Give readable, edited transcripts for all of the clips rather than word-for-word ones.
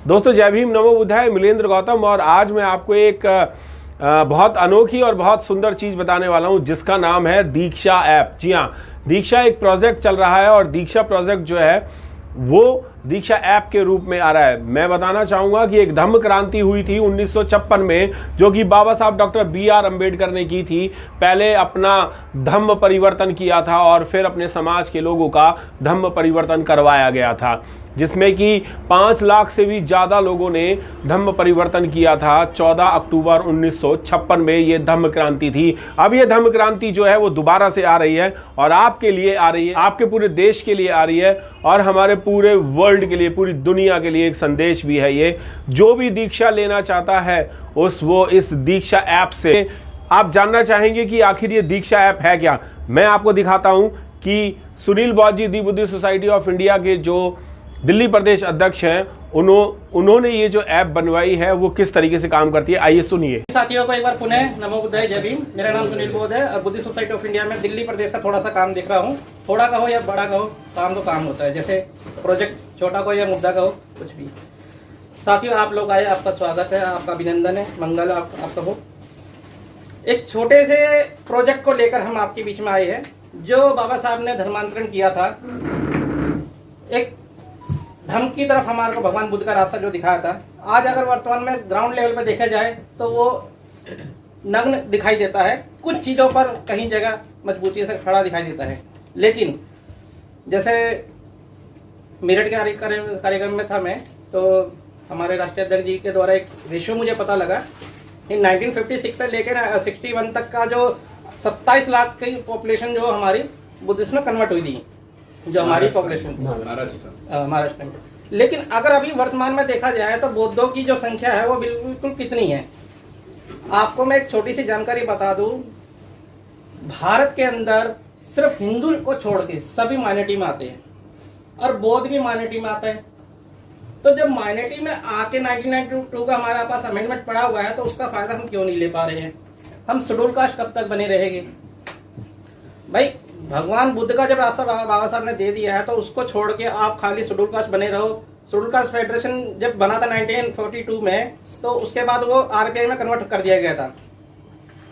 दोस्तों जय भीम, नमो बुद्धाय। मिलेंद्र गौतम और आज मैं आपको एक बहुत अनोखी और बहुत सुंदर चीज़ बताने वाला हूं जिसका नाम है दीक्षा ऐप। जी हाँ, दीक्षा एक प्रोजेक्ट चल रहा है और दीक्षा प्रोजेक्ट जो है वो दीक्षा ऐप के रूप में आ रहा है। मैं बताना चाहूँगा कि एक धम्म क्रांति हुई थी 1956 में, जो कि बाबा साहब डॉक्टर B.R. अम्बेडकर ने की थी। पहले अपना धम्म परिवर्तन किया था और फिर अपने समाज के लोगों का धम्म परिवर्तन करवाया गया था, जिसमें कि 5 लाख से भी ज़्यादा लोगों ने धम्म परिवर्तन किया था। 14 अक्टूबर 1956 में ये धम्म क्रांति थी। अब ये धम्म क्रांति जो है वो दोबारा से आ रही है और आपके लिए आ रही है, आपके पूरे देश के लिए आ रही है और हमारे पूरे वर्ल्ड के लिए, पूरी दुनिया के लिए एक संदेश भी है। ये जो भी दीक्षा लेना चाहता है वो इस दीक्षा ऐप से। आप जानना चाहेंगे कि आखिर ये दीक्षा ऐप है क्या। मैं आपको दिखाता हूं कि Sunil Bauddh ji the Buddhist Society of India के जो दिल्ली प्रदेश अध्यक्ष हैं, उन्होंने ये जो ऐप बनवाई है वो किस तरीके से काम करती है, आइए सुनिए। साथियों को एक बार पुनः नमो बुद्धाय, जय भीम। मेरा नाम सुनील बौद्ध है और बुद्धिस्ट सोसाइटी ऑफ इंडिया में दिल्ली प्रदेश का थोड़ा सा काम देख रहा हूँ। थोड़ा कहो या बड़ा कहो, काम तो काम होता है। जैसे प्रोजेक्ट छोटा कहो या मुद्दा कहो, कुछ भी। साथियों आप लोग आए, आपका स्वागत है, आपका अभिनंदन है, मंगल आपका हो। एक छोटे से प्रोजेक्ट को लेकर हम आपके बीच में आए हैं, जो बाबा साहब ने धर्मांतरण किया था। एक धर्म की तरफ हमारे को भगवान बुद्ध का रास्ता जो दिखाया था, आज अगर वर्तमान में ग्राउंड लेवल पर देखा जाए तो वो नग्न दिखाई देता है। कुछ चीज़ों पर कहीं जगह मजबूती से खड़ा दिखाई देता है। लेकिन जैसे मेरठ के कार्यक्रम में था मैं, तो हमारे राष्ट्रीय अध्यक्ष जी के द्वारा एक रेशियो मुझे पता लगा कि 1956 से लेकर 61 तक का जो 27 लाख की पॉपुलेशन जो हमारी बुद्धिस्ट में कन्वर्ट हुई थी, जो हमारी पॉपुलेशन महाराष्ट्र में। लेकिन अगर अभी वर्तमान में देखा जाए तो बौद्धों की जो संख्या है वो बिल्कुल कितनी है। आपको मैं एक छोटी सी जानकारी बता दूं, भारत के अंदर सिर्फ हिंदू को छोड़ के सभी माइनॉरिटी में आते हैं और बौद्ध भी माइनॉरिटी में आता है। तो जब माइनॉरिटी में आके 1992 का हमारे पास अमेंडमेंट पड़ा हुआ है, तो उसका फायदा हम क्यों नहीं ले पा रहे हैं। हम शेड्यूल कास्ट कब तक बने रहेंगे भाई। भगवान बुद्ध का जब रास्ता बाबा साहब ने दे दिया है, तो उसको छोड़ के आप खाली शेड्यूल कास्ट बने रहो। शेड्यूल कास्ट फेडरेशन जब बना था 1942 में, तो उसके बाद वो RBI में कन्वर्ट कर दिया गया था,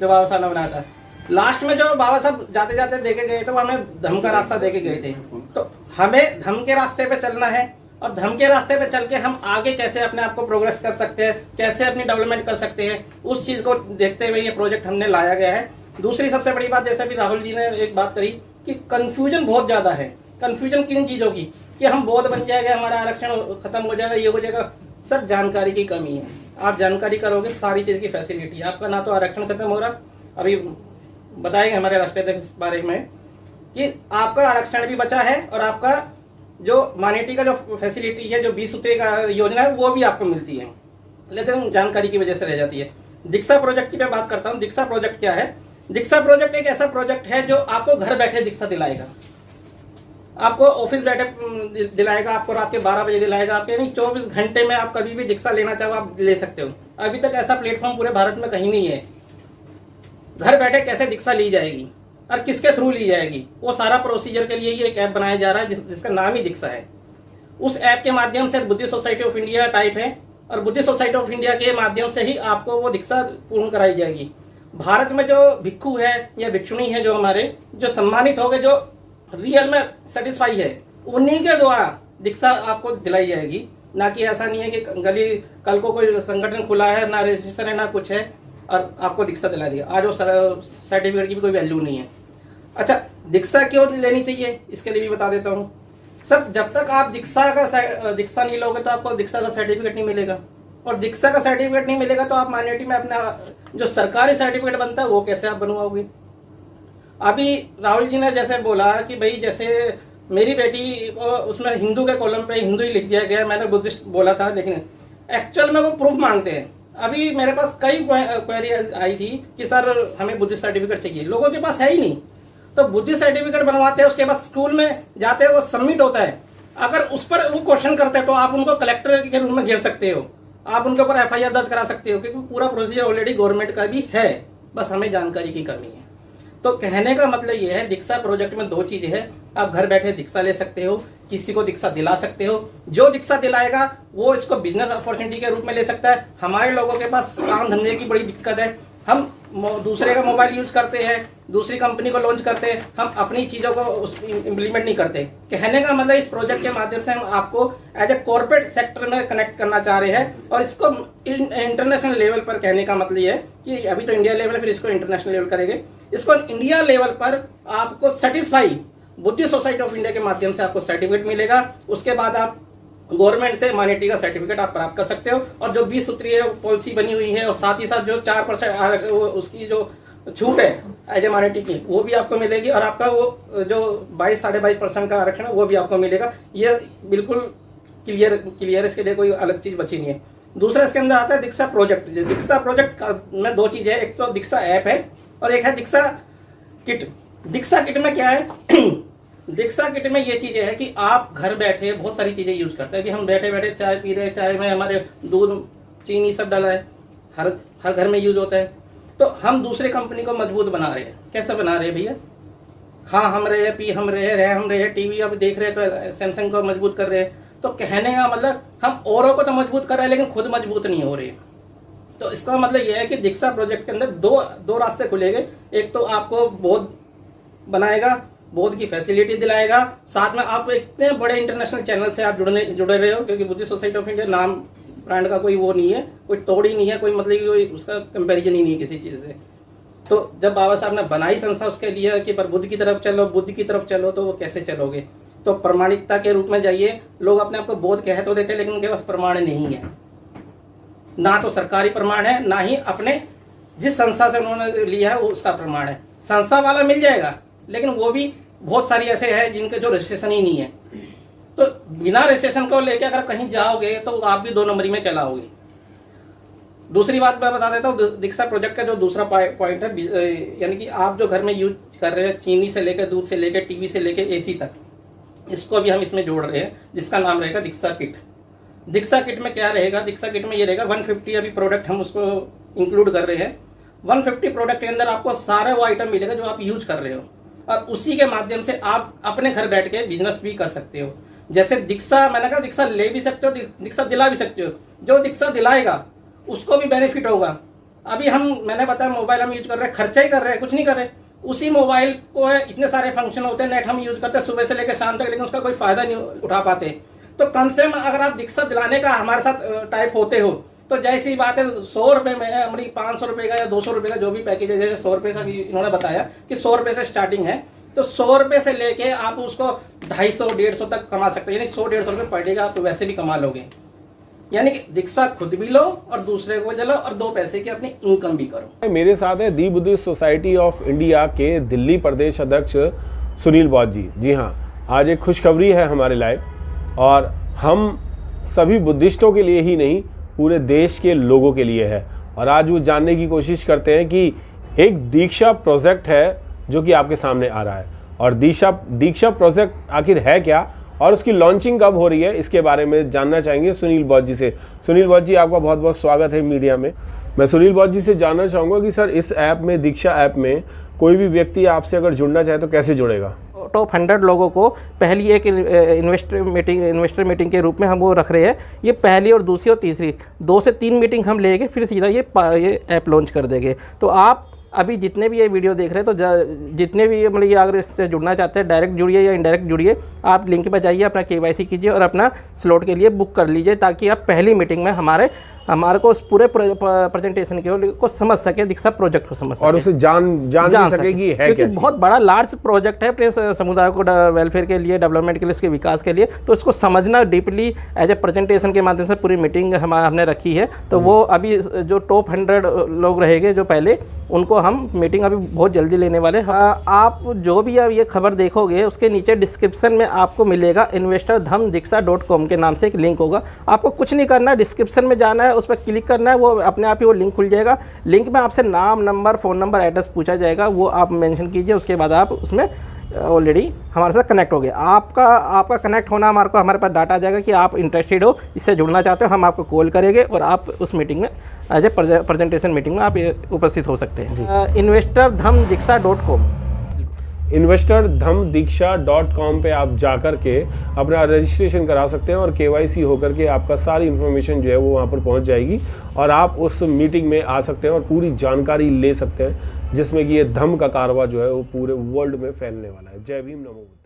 जो बाबा साहब ने बनाया था। लास्ट में जो बाबा साहब जाते जाते देके गए थे, वो हमें धर्म का रास्ता देके गए थे। तो हमें धर्म के रास्ते पे चलना है और धर्म के रास्ते पे चल के हम आगे कैसे अपने आप को प्रोग्रेस कर सकते हैं, कैसे अपनी डेवलपमेंट कर सकते हैं, उस चीज को देखते हुए ये प्रोजेक्ट हमने लाया गया है। दूसरी सबसे बड़ी बात, जैसे भी राहुल जी ने एक बात करी कि कंफ्यूजन बहुत ज्यादा है। कंफ्यूजन किन चीजों की, कि हम बौद्ध बन जाएगा, हमारा आरक्षण खत्म हो जाएगा, ये हो जाएगा। सर जानकारी की कमी है। आप जानकारी करोगे सारी चीज की फैसिलिटी, आपका ना तो आरक्षण खत्म हो रहा, अभी बताएंगे हमारे राष्ट्रीय अध्यक्ष इस बारे में, कि आपका आरक्षण भी बचा है और आपका जो माइनॉरिटी का जो फैसिलिटी है, जो 20 सूत्री का योजना है, वो भी आपको मिलती है, लेकिन जानकारी की वजह से रह जाती है। दीक्षा प्रोजेक्ट की मैं बात करता हूँ। दीक्षा प्रोजेक्ट क्या है? दीक्षा प्रोजेक्ट एक ऐसा प्रोजेक्ट है जो आपको घर बैठे दीक्षा दिलाएगा, आपको ऑफिस बैठे दिलाएगा, आपको रात के 12 बजे दिलाएगा। आप यानी 24 घंटे में आप कभी भी दीक्षा लेना चाहो आप ले सकते हो। अभी तक ऐसा प्लेटफॉर्म पूरे भारत में कहीं नहीं है। घर बैठे कैसे दीक्षा ली जाएगी और किसके थ्रू ली जाएगी, वो सारा प्रोसीजर के लिए ये एक ऐप बनाया जा रहा है, जिसका नाम ही दीक्षा है। उस ऐप के माध्यम से Buddhist Society of India type है और बुद्धिस्ट सोसाइटी ऑफ इंडिया के माध्यम से ही आपको वो दीक्षा पूर्ण कराई जाएगी। भारत में जो भिक्खु है या भिक्षुणी है, जो हमारे जो सम्मानित हो गए, जो रियल में सेटिस्फाई है, उन्हीं के द्वारा दीक्षा आपको दिलाई जाएगी। ना कि ऐसा नहीं है कि गली कल को कोई संगठन खुला है, ना रजिस्ट्रेशन है, ना कुछ है और आपको दीक्षा दिला दिया। आज वो सर्टिफिकेट की भी कोई वैल्यू नहीं है। अच्छा, दीक्षा क्यों लेनी चाहिए इसके लिए भी बता देता हूँ। सर जब तक आप दीक्षा नहीं लोगे तो आपको दीक्षा का सर्टिफिकेट नहीं मिलेगा, और दीक्षा का सर्टिफिकेट नहीं मिलेगा तो आप माइनॉरिटी में अपना जो सरकारी सर्टिफिकेट बनता है वो कैसे आप बनवाओगे। अभी राहुल जी ने जैसे बोला कि भाई जैसे मेरी बेटी को उसमें हिंदू के कॉलम पे हिंदू ही लिख दिया गया, मैंने बुद्धिस्ट बोला था, लेकिन एक्चुअल में वो प्रूफ मांगते हैं। अभी मेरे पास कई क्वेरी आई थी कि सर हमें बुद्धिस्ट सर्टिफिकेट चाहिए, लोगों के पास है ही नहीं। तो बुद्धिस्ट सर्टिफिकेट बनवाते हैं, उसके बाद स्कूल में जाते हैं, वो सबमिट होता है। अगर उस पर वो क्वेश्चन करते हैं तो आप उनको कलेक्टर के रूम में घेर सकते हो, आप उनके ऊपर FIR दर्ज करा सकते हो, क्योंकि पूरा प्रोसीजर ऑलरेडी गवर्नमेंट का भी है, बस हमें जानकारी की कमी है। तो कहने का मतलब ये है, दीक्षा प्रोजेक्ट में दो चीजें हैं। आप घर बैठे दीक्षा ले सकते हो, किसी को दीक्षा दिला सकते हो। जो दीक्षा दिलाएगा वो इसको बिजनेस अपॉर्चुनिटी के रूप में ले सकता है। हमारे लोगों के पास काम धंधे की बड़ी दिक्कत है, हम दूसरे का मोबाइल यूज करते हैं, दूसरी कंपनी को लॉन्च करते हैं, हम अपनी चीजों को इम्प्लीमेंट नहीं करते। कहने का मतलब इस प्रोजेक्ट के माध्यम से हम आपको एज ए कॉर्पोरेट सेक्टर में कनेक्ट करना चाह रहे हैं और इसको इंटरनेशनल लेवल पर, कहने का मतलब ये है कि अभी तो इंडिया लेवल है, फिर इसको इंटरनेशनल लेवल करेंगे। इसको इंडिया लेवल पर आपको satisfy Buddhist Society of India के माध्यम से आपको सर्टिफिकेट मिलेगा। उसके बाद आप गवर्नमेंट से मान्यता का सर्टिफिकेट आप प्राप्त कर सकते हो और जो 20 सूत्रीय पॉलिसी बनी हुई है और साथ ही साथ जो 4% उसकी जो छूट है एज ए माइनॉरिटी की, वो भी आपको मिलेगी और आपका वो जो 22-22.5% का आरक्षण है वो भी आपको मिलेगा। ये बिल्कुल क्लियर, इसके लिए कोई अलग चीज बची नहीं है। दूसरा इसके अंदर आता है दीक्षा प्रोजेक्ट। दीक्षा प्रोजेक्ट में दो चीजें है, एक तो दीक्षा ऐप है और एक है दीक्षा किट। दीक्षा किट में क्या है दीक्षा किट में ये चीजें है कि आप घर बैठे बहुत सारी चीजें यूज करते हैं कि हम बैठे बैठे चाय पी रहे हैं, चाय में हमारे दूध चीनी सब डाला है, हर घर में यूज होता है। तो हम दूसरे कंपनी को मजबूत बना रहे हैं। कैसे बना रहे हैं भैया? खा हम रहे हैं, पी हम रहे हैं, रह हम रहे हैं, टीवी अब देख रहे हैं तो सैमसंग को मजबूत कर रहे हैं। तो कहने का मतलब हम औरों को तो मजबूत कर रहे हैं लेकिन खुद मजबूत नहीं हो रहे। तो इसका मतलब यह है कि दीक्षा प्रोजेक्ट के अंदर दो रास्ते खुलेंगे। एक तो आपको बोध बनाएगा, बोध की फैसिलिटी दिलाएगा, साथ में आप इतने बड़े इंटरनेशनल चैनल से आप जुड़े रहे हो, क्योंकि बुद्धिस्ट सोसाइटी ऑफ इंडिया नाम ब्रांड का कोई वो नहीं है, कोई तोड़ ही नहीं है, कोई मतलब कोई उसका कंपैरिजन ही नहीं है किसी चीज से। तो जब बाबा साहब ने बनाई संस्था उसके लिए कि पर बुद्ध की तरफ चलो, तो वो कैसे चलोगे? तो प्रमाणिकता के रूप में जाइए। लोग अपने आप को बोध कह तो देते लेकिन उनके पास प्रमाण नहीं है, ना तो सरकारी प्रमाण है, ना ही अपने जिस संस्था से उन्होंने लिया है उसका प्रमाण है। संस्था वाला मिल जाएगा लेकिन वो भी बहुत सारी ऐसे हैं जिनके जो रजिस्ट्रेशन ही नहीं है। तो बिना रजिस्ट्रेशन को लेकर अगर कहीं जाओगे तो आप भी 2 नंबरी में कहलाओगे। दूसरी बात मैं बता देता हूँ, दीक्षा प्रोजेक्ट का जो दूसरा पॉइंट है, यानी कि आप जो घर में यूज कर रहे हैं, चीनी से लेकर, दूध से लेकर, टीवी से लेकर एसी तक, इसको भी हम इसमें जोड़ रहे हैं, जिसका नाम रहेगा दीक्षा किट। दीक्षा किट में क्या रहेगा? दीक्षा किट में ये रहेगा 150 अभी प्रोडक्ट हम उसको इंक्लूड कर रहे हैं। 150 प्रोडक्ट के अंदर आपको सारे वो आइटम मिलेगा जो आप यूज कर रहे हो और उसी के माध्यम से आप अपने घर बैठ के बिजनेस भी कर सकते हो। जैसे दीक्षा, मैंने कहा दीक्षा ले भी सकते हो, दीक्षा दिला भी सकते हो। जो दीक्षा दिलाएगा उसको भी बेनिफिट होगा। अभी मैंने बताया मोबाइल हम यूज कर रहे हैं, खर्चा ही कर रहे हैं, कुछ नहीं कर रहे। उसी मोबाइल को इतने सारे फंक्शन होते हैं, नेट हम यूज करते हैं सुबह से लेकर शाम तक, लेकिन उसका कोई फायदा नहीं उठा पाते। तो कम से कम अगर आप दीक्षा दिलाने का हमारे साथ टाइप होते हो तो जैसी बात है 100 रुपए में हमारी 500 रुपए का या 200 रुपए का जो भी पैकेज है, जैसे 100 रुपए से इन्होंने बताया कि 100 रुपए से स्टार्टिंग है, तो 100 रुपए से लेके आप उसको 250-150 तक कमा सकते हैं। यानी 100-150 रुपए पर डे का आप तो वैसे भी कमा लोगे। यानी कि दीक्षा खुद भी लो और दूसरे को दिलाओ और 2 पैसे की अपनी इनकम भी करो। मेरे साथ है दी बुद्धिस्ट सोसाइटी ऑफ इंडिया के दिल्ली प्रदेश अध्यक्ष सुनील बौद्ध जी। जी हाँ, आज एक खुशखबरी है हमारे लाइव और हम सभी बुद्धिस्टों के लिए ही नहीं, पूरे देश के लोगों के लिए है। और आज वो जानने की कोशिश करते हैं कि एक दीक्षा प्रोजेक्ट है जो कि आपके सामने आ रहा है, और दीक्षा प्रोजेक्ट आखिर है क्या और उसकी लॉन्चिंग कब हो रही है, इसके बारे में जानना चाहेंगे सुनील बौद्ध जी से। सुनील बौद्ध जी, आपका बहुत बहुत स्वागत है मीडिया में। मैं सुनील बौद्ध जी से जानना चाहूँगा कि सर इस ऐप में, दीक्षा ऐप में, कोई भी व्यक्ति आपसे अगर जुड़ना चाहे तो कैसे जुड़ेगा? टॉप 100 लोगों को पहली एक इन्वेस्टर मीटिंग के रूप में हम वो रख रहे हैं। ये पहली और दूसरी और तीसरी 2 से 3 मीटिंग हम लेंगे, फिर सीधा ये ऐप लॉन्च कर देंगे। तो आप अभी जितने भी ये वीडियो देख रहे हैं, तो जितने भी मतलब ये अगर इससे जुड़ना चाहते हैं, डायरेक्ट जुड़िए या इनडायरेक्ट जुड़िए। आप लिंक पर जाइए, अपना KYC कीजिए और अपना स्लॉट के लिए बुक कर लीजिए, ताकि आप पहली मीटिंग में हमारे को उस पूरे प्रेजेंटेशन को समझ सके, दीक्षा प्रोजेक्ट को समझ सके और उसे जान सके कि है क्योंकि बहुत बड़ा लार्ज प्रोजेक्ट है अपने समुदाय को वेलफेयर के लिए, डेवलपमेंट के लिए, उसके विकास के लिए। तो इसको समझना डीपली एज ए प्रेजेंटेशन के माध्यम से पूरी मीटिंग हमने रखी है। तो वो अभी जो टॉप 100 लोग रहेंगे जो पहले, उनको हम मीटिंग अभी बहुत जल्दी लेने वाले। आप जो भी अब ये खबर देखोगे उसके नीचे डिस्क्रिप्शन में आपको मिलेगा investorDhamDiksha.com के नाम से एक लिंक होगा। आपको कुछ नहीं करना है, डिस्क्रिप्शन में जाना है, उस पर क्लिक करना है, वो अपने आप ही वो लिंक खुल जाएगा। लिंक में आपसे नाम, नंबर, फ़ोन नंबर, एड्रेस पूछा जाएगा, वो आप मेंशन कीजिए। उसके बाद आप उसमें ऑलरेडी हमारे साथ कनेक्ट हो गया। आपका कनेक्ट होना हमारे पास डाटा आ जाएगा कि आप इंटरेस्टेड हो, इससे जुड़ना चाहते हो, हम आपको कॉल करेंगे और आप उस मीटिंग में एज ए प्रेजेंटेशन मीटिंग में आप उपस्थित हो सकते हैं। investorDhamDiksha.com investorDhamDiksha.com पे आप जाकर के अपना रजिस्ट्रेशन करा सकते हैं और KYC होकर के आपका सारी इन्फॉर्मेशन जो है वो वहाँ पर पहुँच जाएगी और आप उस मीटिंग में आ सकते हैं और पूरी जानकारी ले सकते हैं, जिसमें कि ये धम का कारवा जो है वो पूरे वर्ल्ड में फैलने वाला है। जय भीम, नमो बुद्धाय।